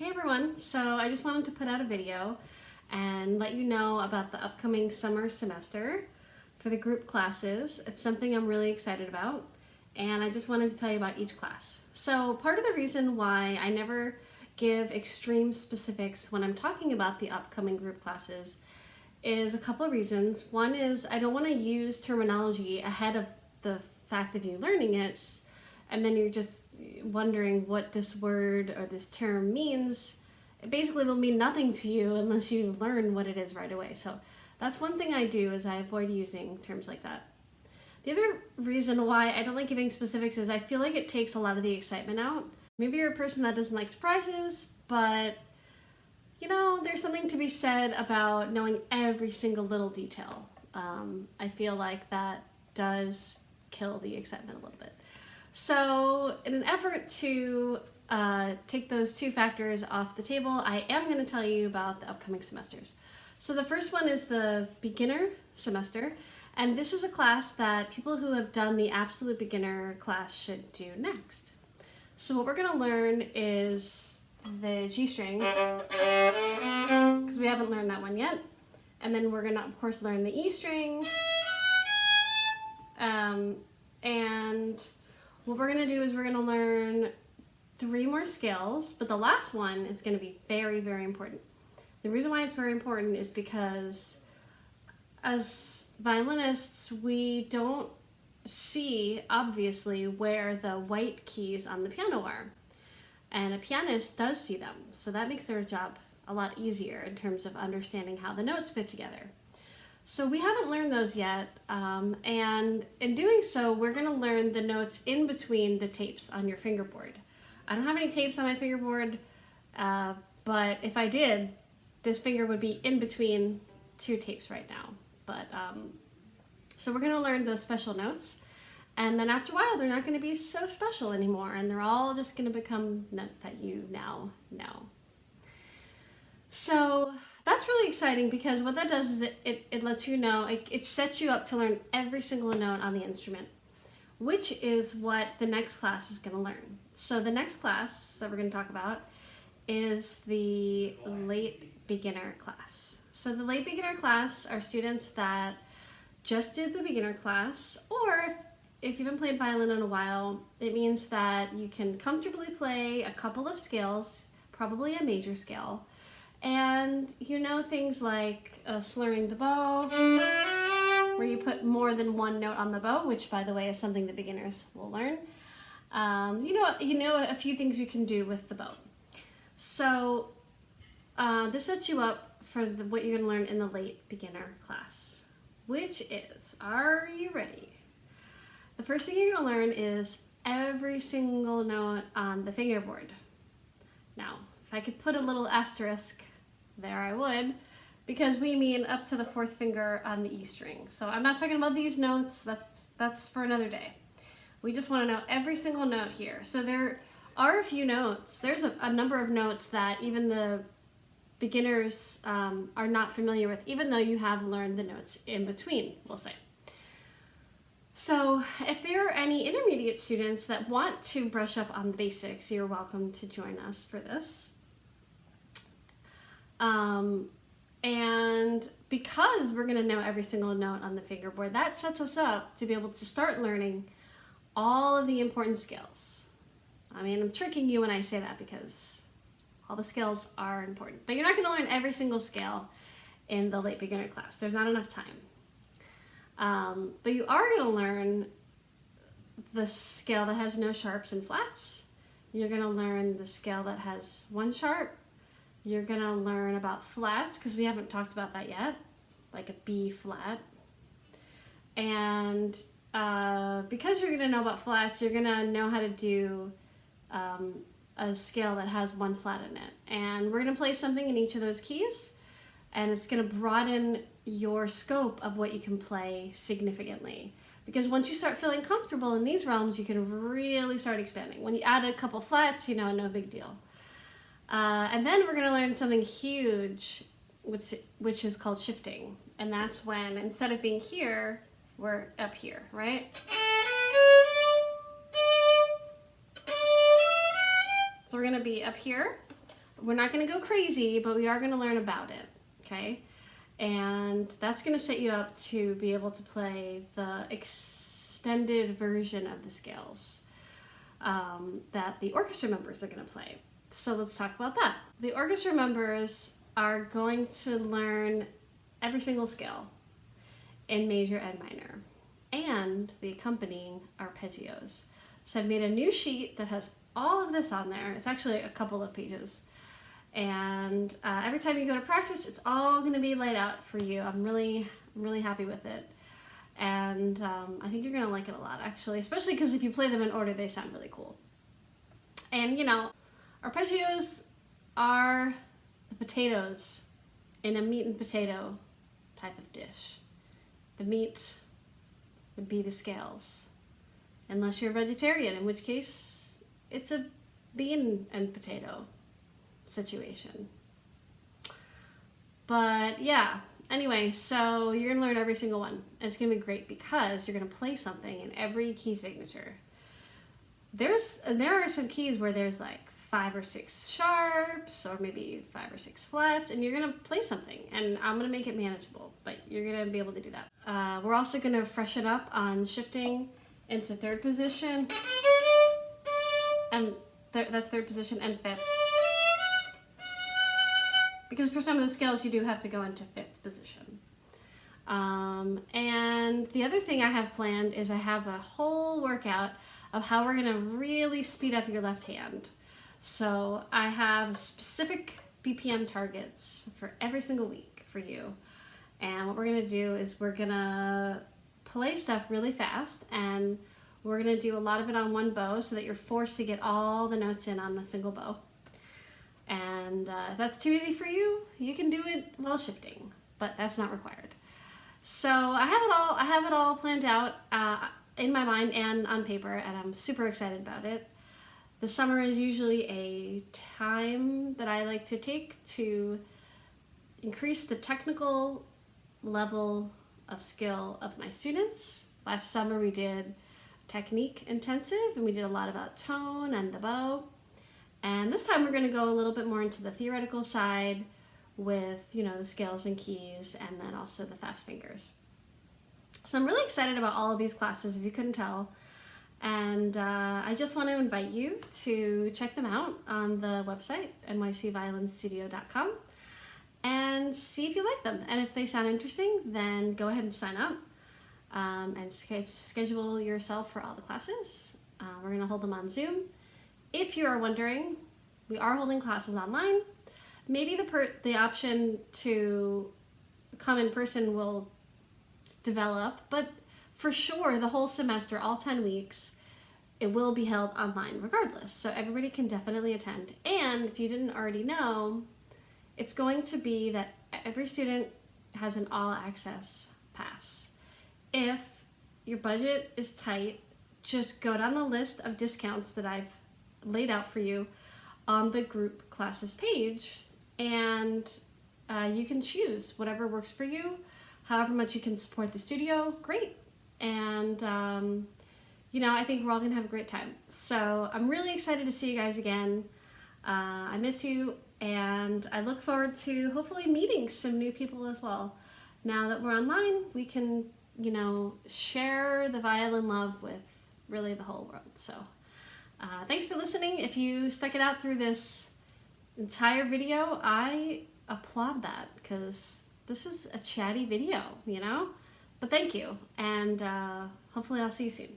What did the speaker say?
Hey everyone, so I just wanted to put out a video and let you know about the upcoming summer semester for the group classes. It's something I'm really excited about, and I just wanted to tell you about each class. So part of the reason why I never give extreme specifics when I'm talking about the upcoming group classes is a couple of reasons. One is I don't want to use terminology ahead of the fact of you learning it, and then you're just wondering what this word or this term means. It basically will mean nothing to you unless you learn what it is right away. So that's one thing I do, is I avoid using terms like that. The other reason why I don't like giving specifics is I feel like it takes a lot of the excitement out. Maybe you're a person that doesn't like surprises, but you know, there's something to be said about knowing every single little detail. I feel like that does kill the excitement a little bit. So in an effort to take those two factors off the table, I am going to tell you about the upcoming semesters. So the first one is the beginner semester, and this is a class that people who have done the absolute beginner class should do next. So what we're going to learn is the G string, because we haven't learned that one yet. And then we're going to, of course, learn the E string. And what we're going to do is we're going to learn 3 more scales, but the last one is going to be very, very important. The reason why it's very important is because as violinists, we don't see, obviously, where the white keys on the piano are. And a pianist does see them, so that makes their job a lot easier in terms of understanding how the notes fit together. So we haven't learned those yet, and in doing so, we're going to learn the notes in between the tapes on your fingerboard. I don't have any tapes on my fingerboard, but if I did, this finger would be in between 2 tapes right now. But so we're going to learn those special notes, and then after a while, they're not going to be so special anymore, and they're all just going to become notes that you now know. So that's really exciting, because what that does is it lets you know, it sets you up to learn every single note on the instrument, which is what the next class is going to learn. So the next class that we're going to talk about is the late beginner class. So the late beginner class are students that just did the beginner class, or if you haven't played violin in a while, it means that you can comfortably play a couple of scales, probably a major scale, and you know things like slurring the bow, where you put more than one note on the bow, which, by the way, is something the beginners will learn. You know a few things you can do with the bow. So this sets you up for what you're going to learn in the late beginner class, which is, are you ready? The first thing you're going to learn is every single note on the fingerboard. Now, if I could put a little asterisk there, I would, because we mean up to the 4th finger on the E string. So I'm not talking about these notes, that's for another day. We just want to know every single note here. So there are a few notes, there's a number of notes that even the beginners are not familiar with, even though you have learned the notes in between, we'll say. So if there are any intermediate students that want to brush up on the basics, you're welcome to join us for this. And because we're going to know every single note on the fingerboard, that sets us up to be able to start learning all of the important scales. I mean, I'm tricking you when I say that, because all the scales are important, but you're not going to learn every single scale in the late beginner class. There's not enough time. But you are going to learn the scale that has no sharps and flats. You're going to learn the scale that has 1 sharp. You're going to learn about flats, because we haven't talked about that yet, like a B flat. And because you're going to know about flats, you're going to know how to do a scale that has 1 flat in it. And we're going to play something in each of those keys, and it's going to broaden your scope of what you can play significantly. Because once you start feeling comfortable in these realms, you can really start expanding. When you add a couple flats, you know, no big deal. And then we're going to learn something huge, which is called shifting. And that's when, instead of being here, we're up here, right? So we're going to be up here, we're not going to go crazy, but we are going to learn about it, okay? And that's going to set you up to be able to play the extended version of the scales that the orchestra members are going to play. So let's talk about that. The orchestra members are going to learn every single scale in major and minor, and the accompanying arpeggios. So I've made a new sheet that has all of this on there. It's actually a couple of pages. And every time you go to practice, it's all going to be laid out for you. I'm really happy with it. And I think you're going to like it a lot, actually, especially because if you play them in order, they sound really cool. And, you know, arpeggios are the potatoes in a meat and potato type of dish. The meat would be the scales, unless you're a vegetarian, in which case it's a bean and potato situation. But yeah, anyway, so you're gonna learn every single one. And it's gonna be great because you're gonna play something in every key signature. There are some keys where there's like 5 or 6 sharps, or maybe 5 or 6 flats, and you're gonna play something, and I'm gonna make it manageable, but you're gonna be able to do that. We're also gonna freshen up on shifting into 3rd position, and that's 3rd position, and 5th. Because for some of the scales you do have to go into 5th position. And the other thing I have planned is I have a whole workout of how we're gonna really speed up your left hand. So I have specific BPM targets for every single week for you. And what we're gonna do is we're gonna play stuff really fast, and we're gonna do a lot of it on one bow so that you're forced to get all the notes in on a single bow. And if that's too easy for you, you can do it while shifting, but that's not required. So I have it all planned out in my mind and on paper, and I'm super excited about it. The summer is usually a time that I like to take to increase the technical level of skill of my students. Last summer we did technique intensive, and we did a lot about tone and the bow. And this time we're going to go a little bit more into the theoretical side with, you know, the scales and keys, and then also the fast fingers. So I'm really excited about all of these classes, if you couldn't tell. And I just want to invite you to check them out on the website, nycviolinstudio.com, and see if you like them. And if they sound interesting, then go ahead and sign up and schedule yourself for all the classes. We're going to hold them on Zoom. If you are wondering, we are holding classes online. Maybe the option to come in person will develop, but for sure, the whole semester, all 10 weeks, it will be held online regardless. So everybody can definitely attend. And if you didn't already know, it's going to be that every student has an all-access pass. If your budget is tight, just go down the list of discounts that I've laid out for you on the group classes page, and you can choose whatever works for you, however much you can support the studio, great. And you know, I think we're all gonna have a great time. So I'm really excited to see you guys again. I miss you, and I look forward to hopefully meeting some new people as well. Now that we're online, we can, you know, share the violin love with really the whole world. So thanks for listening. If you stuck it out through this entire video, I applaud that, because this is a chatty video, you know? But thank you, and hopefully I'll see you soon.